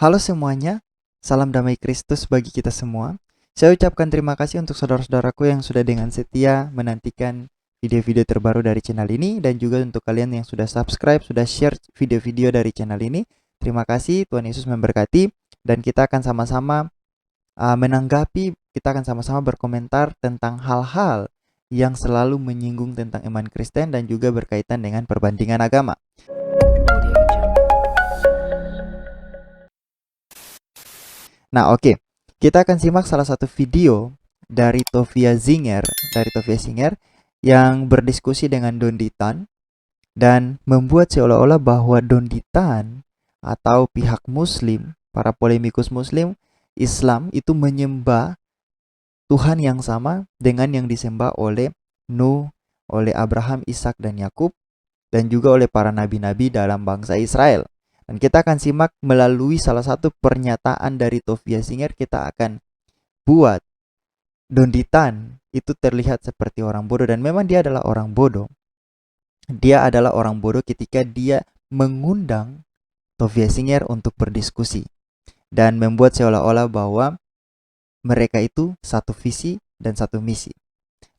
Halo semuanya, salam damai Kristus bagi kita semua. Saya ucapkan terima kasih untuk saudara-saudaraku yang sudah dengan setia menantikan video-video terbaru dari channel ini, dan juga untuk kalian yang sudah subscribe, sudah share video-video dari channel ini. Terima kasih, Tuhan Yesus memberkati, dan kita akan sama-sama menanggapi, kita akan sama-sama berkomentar tentang hal-hal yang selalu menyinggung tentang iman Kristen dan juga berkaitan dengan perbandingan agama. Nah, oke. Kita akan simak salah satu video dari Tovia Singer, yang berdiskusi dengan Don Ditan dan membuat seolah-olah bahwa Don Ditan atau pihak Muslim, para polemikus Muslim Islam itu menyembah Tuhan yang sama dengan yang disembah oleh Nuh, oleh Abraham, Ishak, dan Yakub, dan juga oleh para nabi-nabi dalam bangsa Israel. Dan kita akan simak melalui salah satu pernyataan dari Tovia Singer. Kita akan buat Don Ditan itu terlihat seperti orang bodoh, dan memang dia adalah orang bodoh. Dia adalah orang bodoh ketika dia mengundang Tovia Singer untuk berdiskusi dan membuat seolah-olah bahwa mereka itu satu visi dan satu misi.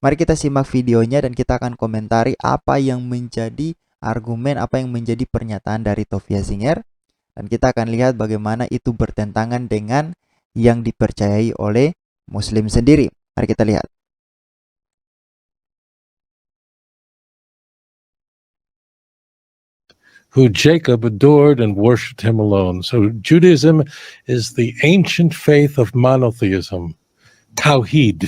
Mari kita simak videonya dan kita akan komentari apa yang menjadi argumen, apa yang menjadi pernyataan dari Tovia Singer, dan kita akan lihat bagaimana itu bertentangan dengan yang dipercayai oleh Muslim sendiri. Mari kita lihat. Who Jacob adored and worshipped him alone. So Judaism is the ancient faith of monotheism, Tawhid,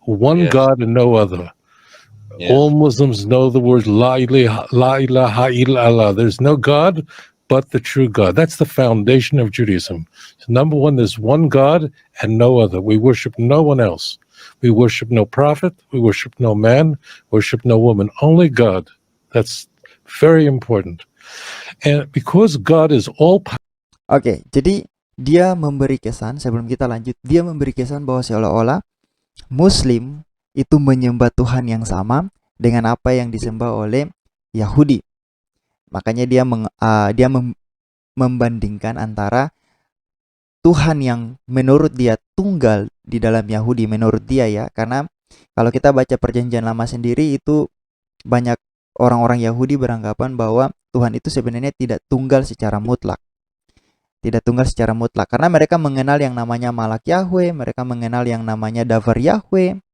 one God and no other. All Muslims know the word La ilaha illallah. There's no God but the true God. That's the foundation of Judaism. So number one, there's one God and no other. We worship no one else. We worship no prophet. We worship no man. Worship no woman. Only God. That's very important. And because God is all Oke, jadi dia memberi kesan, sebelum kita lanjut, dia memberi kesan bahwa seolah-olah Muslim itu menyembah Tuhan yang sama dengan apa yang disembah oleh Yahudi. Makanya dia membandingkan antara Tuhan yang menurut dia tunggal di dalam Yahudi, menurut dia ya, karena kalau kita baca perjanjian lama sendiri itu banyak orang-orang Yahudi beranggapan bahwa Tuhan itu sebenarnya tidak tunggal secara mutlak. Tidak tunggal secara mutlak karena mereka mengenal yang namanya Malak Yahweh, mereka mengenal yang namanya Davar Yahweh.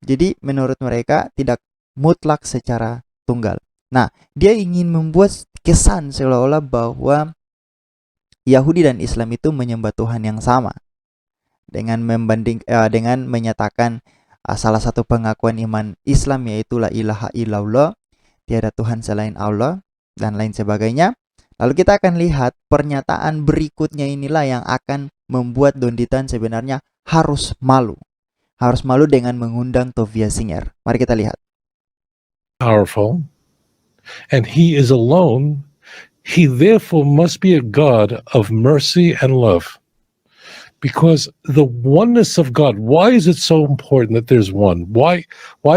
Jadi menurut mereka tidak mutlak secara tunggal. Nah, dia ingin membuat kesan seolah-olah bahwa Yahudi dan Islam itu menyembah Tuhan yang sama. Dengan menyatakan salah satu pengakuan iman Islam yaitu la ilaha illallah, tiada Tuhan selain Allah, dan lain sebagainya. Lalu kita akan lihat pernyataan berikutnya inilah yang akan membuat Don Ditan sebenarnya harus malu. Harus malu dengan mengundang Tovia Singer. Mari kita lihat. Powerful, and he is alone. He therefore must be a God of mercy and love. Because the oneness of God, why is it so important that there's one? Why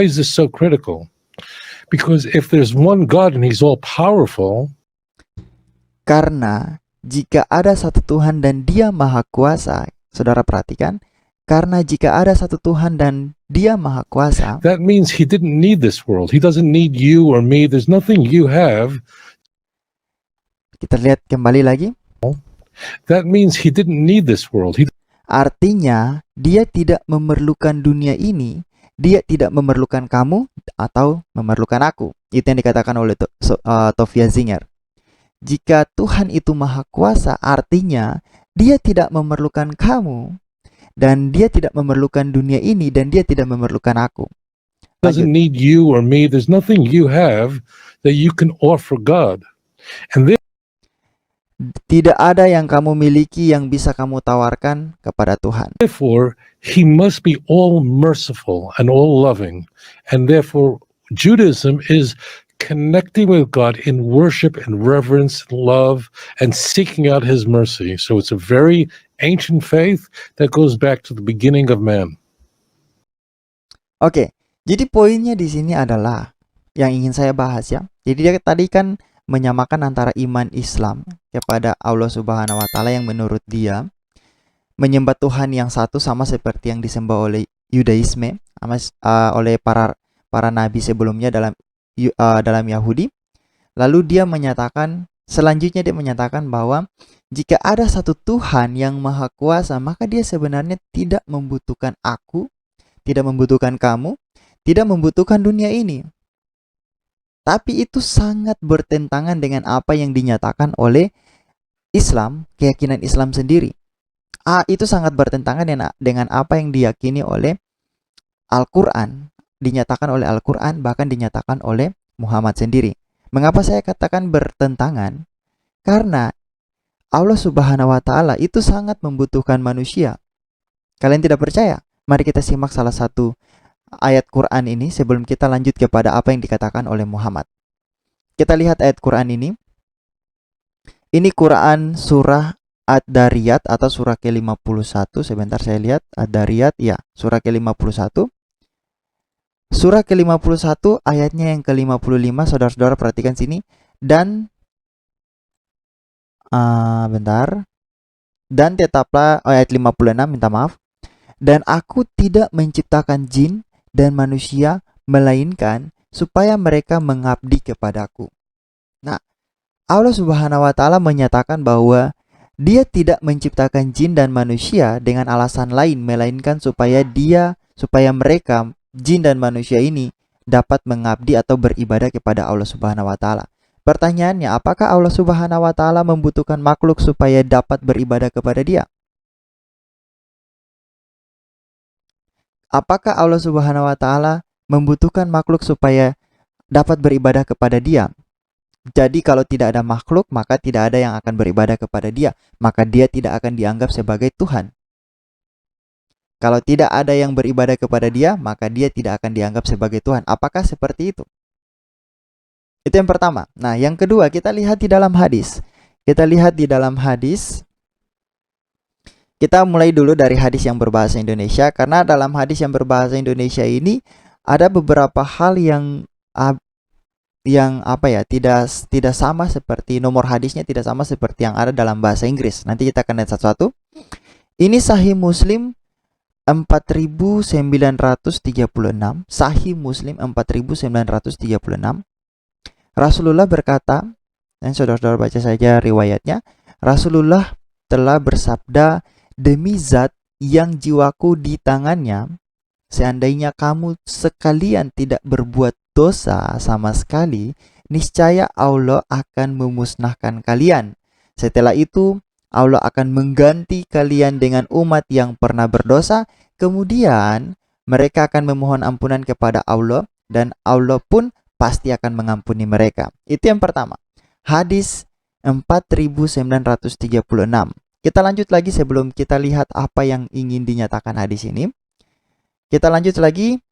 is this so critical? Because if there's one God and he's all powerful, karena jika ada satu Tuhan dan Dia Maha Kuasa, saudara perhatikan, karena jika ada satu Tuhan dan Dia Maha Kuasa, that means he didn't need this world. He doesn't need you or me. There's nothing you have. Kita lihat kembali lagi. That means he didn't need this world. Artinya, dia tidak memerlukan dunia ini, dia tidak memerlukan kamu atau memerlukan aku. Itu yang dikatakan oleh Tovia Singer. Jika Tuhan itu Maha Kuasa, artinya dia tidak memerlukan kamu, dan dia tidak memerlukan dunia ini, dan dia tidak memerlukan aku. Doesn't need you or me. There's nothing you have that you can offer God. And tidak ada yang kamu miliki yang bisa kamu tawarkan kepada Tuhan. Therefore, he must be all merciful and all loving. And therefore, Judaism is connecting with God in worship and reverence, love, and seeking out his mercy. So it's a very ancient faith that goes back to the beginning of man. Oke, jadi poinnya di sini adalah yang ingin saya bahas ya. Jadi dia tadi kan menyamakan antara iman Islam kepada Allah Subhanahu wa taala yang menurut dia menyembah Tuhan yang satu sama seperti yang disembah oleh Yudaisme, oleh para nabi sebelumnya dalam Yahudi. Lalu selanjutnya dia menyatakan bahwa jika ada satu Tuhan yang maha kuasa, maka dia sebenarnya tidak membutuhkan aku, tidak membutuhkan kamu, tidak membutuhkan dunia ini. Tapi itu sangat bertentangan dengan apa yang dinyatakan oleh Islam, keyakinan Islam sendiri. Itu sangat bertentangan dengan apa yang diyakini oleh Al-Quran, dinyatakan oleh Al-Quran, bahkan dinyatakan oleh Muhammad sendiri. Mengapa saya katakan bertentangan? Karena Allah Subhanahu wa taala itu sangat membutuhkan manusia. Kalian tidak percaya? Mari kita simak salah satu ayat Quran ini sebelum kita lanjut kepada apa yang dikatakan oleh Muhammad. Kita lihat ayat Quran ini. Ini Quran surah Ad-Dariyat atau surah ke-51. Sebentar saya lihat. Ad-Dariyat, ya, surah ke-51. Surah ke-51 ayatnya yang ke-55. Saudara-saudara perhatikan sini. Dan bentar. Dan tetaplah, ayat 56, minta maaf. Dan aku tidak menciptakan jin dan manusia melainkan supaya mereka mengabdi kepadaku. Nah, Allah Subhanahu wa taala menyatakan bahwa Dia tidak menciptakan jin dan manusia dengan alasan lain melainkan supaya mereka, jin dan manusia ini, dapat mengabdi atau beribadah kepada Allah Subhanahu wa taala. Pertanyaannya, apakah Allah Subhanahu wa taala membutuhkan makhluk supaya dapat beribadah kepada Dia? Apakah Allah Subhanahu wa taala membutuhkan makhluk supaya dapat beribadah kepada Dia? Jadi kalau tidak ada makhluk, maka tidak ada yang akan beribadah kepada Dia, maka Dia tidak akan dianggap sebagai Tuhan. Kalau tidak ada yang beribadah kepada Dia, maka Dia tidak akan dianggap sebagai Tuhan. Apakah seperti itu? Itu yang pertama. Nah, yang kedua, kita lihat di dalam hadis. Kita mulai dulu dari hadis yang berbahasa Indonesia, karena dalam hadis yang berbahasa Indonesia ini ada beberapa hal yang tidak sama, seperti nomor hadisnya tidak sama seperti yang ada dalam bahasa Inggris. Nanti kita akan lihat satu-satu. Ini Sahih Muslim 4936. Sahih Muslim 4936. Rasulullah berkata, dan saudara-saudara baca saja riwayatnya. Rasulullah telah bersabda, demi zat yang jiwaku di tangannya, seandainya kamu sekalian tidak berbuat dosa sama sekali, niscaya Allah akan memusnahkan kalian. Setelah itu, Allah akan mengganti kalian dengan umat yang pernah berdosa. Kemudian, mereka akan memohon ampunan kepada Allah, dan Allah pun pasti akan mengampuni mereka. Itu yang pertama. Hadis 4936. Kita lanjut lagi sebelum kita lihat apa yang ingin dinyatakan hadis ini. Kita lanjut lagi.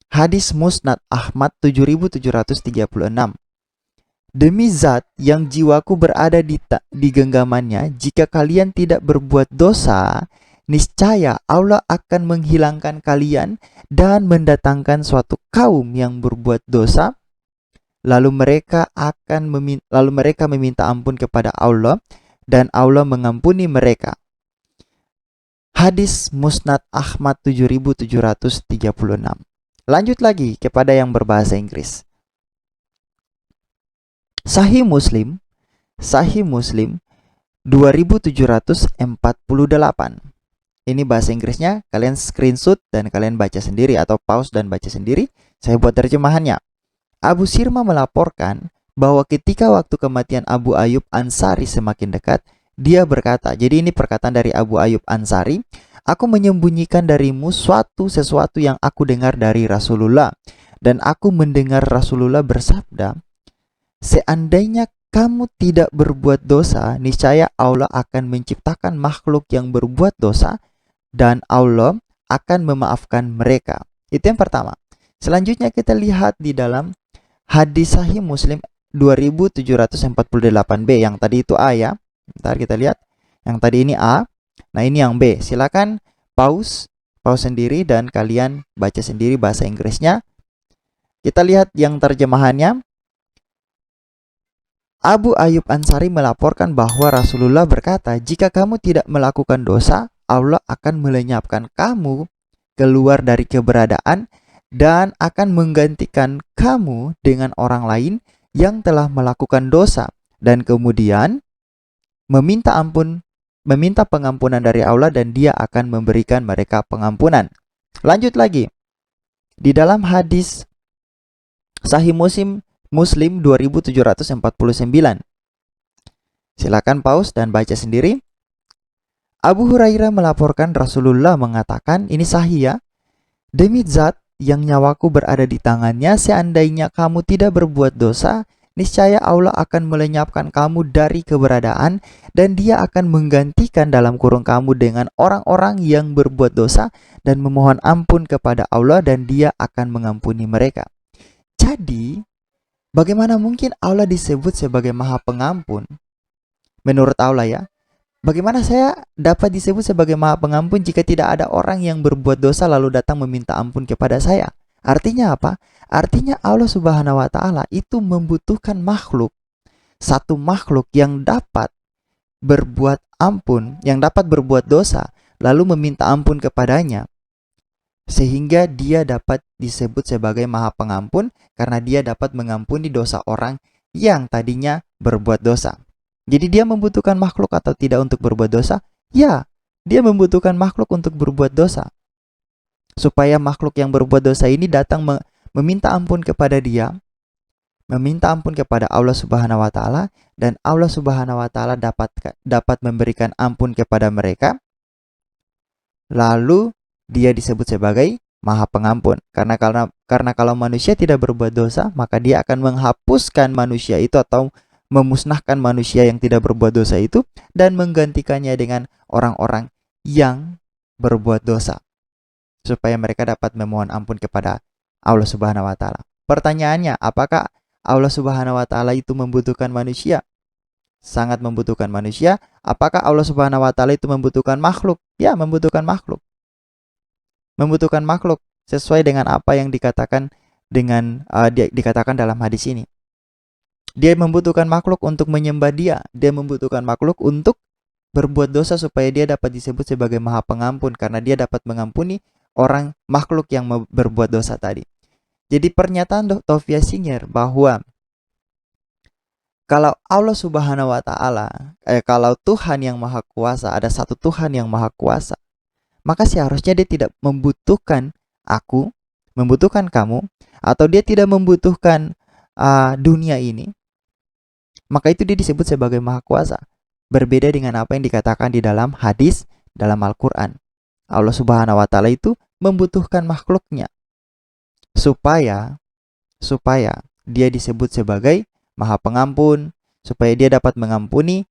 Hadis Musnad Ahmad 7736. Demi zat yang jiwaku berada di genggamannya, jika kalian tidak berbuat dosa, niscaya Allah akan menghilangkan kalian dan mendatangkan suatu kaum yang berbuat dosa. Lalu mereka meminta ampun kepada Allah, dan Allah mengampuni mereka. Hadis Musnad Ahmad 7736. Lanjut lagi kepada yang berbahasa Inggris. Sahih Muslim 2748. Ini bahasa Inggrisnya, kalian screenshot dan kalian baca sendiri atau pause dan baca sendiri. Saya buat terjemahannya. Abu Sirma melaporkan bahwa ketika waktu kematian Abu Ayyub Ansari semakin dekat, dia berkata, jadi ini perkataan dari Abu Ayyub Ansari, aku menyembunyikan darimu sesuatu yang aku dengar dari Rasulullah. Dan aku mendengar Rasulullah bersabda, seandainya kamu tidak berbuat dosa, niscaya Allah akan menciptakan makhluk yang berbuat dosa, dan Allah akan memaafkan mereka. Itu yang pertama. Selanjutnya kita lihat di dalam hadis Sahih Muslim 2748b. Yang tadi itu A ya. Bentar kita lihat. Yang tadi ini A. Nah ini yang B. Silakan pause sendiri dan kalian baca sendiri bahasa Inggrisnya. Kita lihat yang terjemahannya. Abu Ayyub Ansari melaporkan bahwa Rasulullah berkata, jika kamu tidak melakukan dosa, Allah akan melenyapkan kamu keluar dari keberadaan dan akan menggantikan kamu dengan orang lain yang telah melakukan dosa dan kemudian meminta pengampunan dari Allah dan Dia akan memberikan mereka pengampunan. Lanjut lagi. Di dalam hadis Sahih Muslim 2749. Silakan pause dan baca sendiri. Abu Hurairah melaporkan Rasulullah mengatakan, ini sahih ya, demi zat yang nyawaku berada di tangannya, seandainya kamu tidak berbuat dosa, niscaya Allah akan melenyapkan kamu dari keberadaan dan Dia akan menggantikan dalam kurung kamu dengan orang-orang yang berbuat dosa dan memohon ampun kepada Allah dan Dia akan mengampuni mereka. Jadi, bagaimana mungkin Allah disebut sebagai Maha Pengampun? Menurut Allah ya, bagaimana saya dapat disebut sebagai Maha Pengampun jika tidak ada orang yang berbuat dosa lalu datang meminta ampun kepada saya? Artinya apa? Artinya Allah Subhanahu wa Ta'ala itu membutuhkan makhluk, satu makhluk yang dapat berbuat ampun, yang dapat berbuat dosa, lalu meminta ampun kepadanya, sehingga Dia dapat disebut sebagai Maha Pengampun karena Dia dapat mengampuni dosa orang yang tadinya berbuat dosa. Jadi Dia membutuhkan makhluk atau tidak untuk berbuat dosa? Ya, Dia membutuhkan makhluk untuk berbuat dosa. Supaya makhluk yang berbuat dosa ini datang meminta ampun kepada Dia, meminta ampun kepada Allah Subhanahu wa Ta'ala, dan Allah Subhanahu wa Ta'ala dapat memberikan ampun kepada mereka. Lalu Dia disebut sebagai Maha Pengampun. Karena kalau manusia tidak berbuat dosa, maka Dia akan menghapuskan manusia itu atau memusnahkan manusia yang tidak berbuat dosa itu dan menggantikannya dengan orang-orang yang berbuat dosa, supaya mereka dapat memohon ampun kepada Allah Subhanahu wa Ta'ala. Pertanyaannya, apakah Allah Subhanahu wa Ta'ala itu membutuhkan manusia? Sangat membutuhkan manusia. Apakah Allah Subhanahu wa Ta'ala itu membutuhkan makhluk? Ya, membutuhkan makhluk. Membutuhkan makhluk sesuai dengan apa yang dikatakan dikatakan dalam hadis ini. Dia membutuhkan makhluk untuk menyembah Dia. Dia membutuhkan makhluk untuk berbuat dosa supaya Dia dapat disebut sebagai Maha Pengampun karena Dia dapat mengampuni orang makhluk yang berbuat dosa tadi. Jadi pernyataan Tovia Singer bahwa kalau Allah Subhanahu wa Ta'ala, kalau Tuhan yang Maha Kuasa, ada satu Tuhan yang Maha Kuasa, maka seharusnya Dia tidak membutuhkan aku, membutuhkan kamu, atau Dia tidak membutuhkan dunia ini. Maka itu Dia disebut sebagai Maha Kuasa. Berbeda dengan apa yang dikatakan di dalam hadis dalam Al-Quran. Allah Subhanahu wa Ta'ala itu membutuhkan makhluknya supaya Dia disebut sebagai Maha Pengampun, supaya Dia dapat mengampuni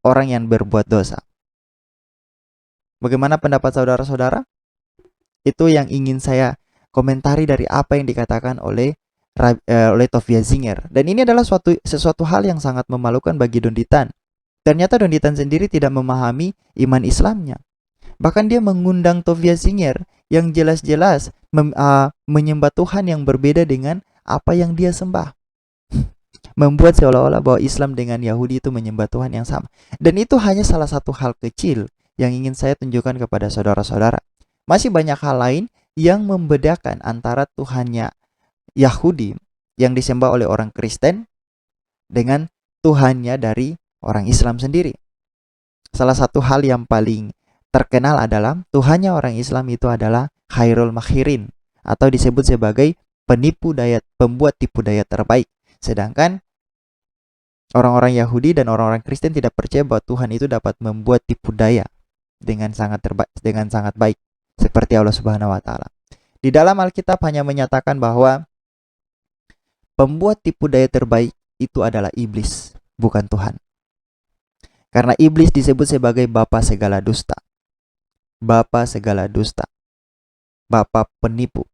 orang yang berbuat dosa. Bagaimana pendapat saudara-saudara? Itu yang ingin saya komentari dari apa yang dikatakan oleh Tovia Singer. Dan ini adalah sesuatu hal yang sangat memalukan bagi Don Ditan. Ternyata Don Ditan sendiri tidak memahami iman Islamnya. Bahkan dia mengundang Tovia Singer yang jelas-jelas menyembah Tuhan yang berbeda dengan apa yang dia sembah. Membuat seolah-olah bahwa Islam dengan Yahudi itu menyembah Tuhan yang sama. Dan itu hanya salah satu hal kecil yang ingin saya tunjukkan kepada saudara-saudara. Masih banyak hal lain yang membedakan antara Tuhannya Yahudi yang disembah oleh orang Kristen dengan Tuhannya dari orang Islam sendiri. Salah satu hal yang paling terkenal adalah Tuhannya orang Islam itu adalah Khairul Makhirin, atau disebut sebagai pembuat tipu daya terbaik. Sedangkan orang-orang Yahudi dan orang-orang Kristen tidak percaya bahwa Tuhan itu dapat membuat tipu daya dengan sangat baik seperti Allah Subhanahu wa Ta'ala. Di dalam Alkitab hanya menyatakan bahwa pembuat tipu daya terbaik itu adalah iblis, bukan Tuhan. Karena iblis disebut sebagai bapa segala dusta. Bapa segala dusta. Bapa penipu.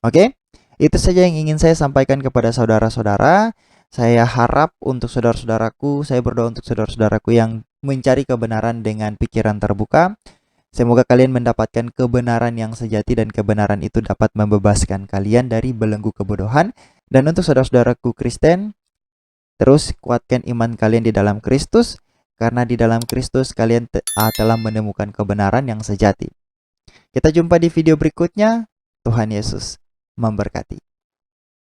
Oke? Itu saja yang ingin saya sampaikan kepada saudara-saudara. Saya harap untuk saudara-saudaraku, saya berdoa untuk saudara-saudaraku yang mencari kebenaran dengan pikiran terbuka. Semoga kalian mendapatkan kebenaran yang sejati dan kebenaran itu dapat membebaskan kalian dari belenggu kebodohan. Dan untuk saudara-saudaraku Kristen, Terus kuatkan iman kalian di dalam Kristus, karena di dalam Kristus kalian telah menemukan kebenaran yang sejati. Kita jumpa di video berikutnya. Tuhan Yesus memberkati.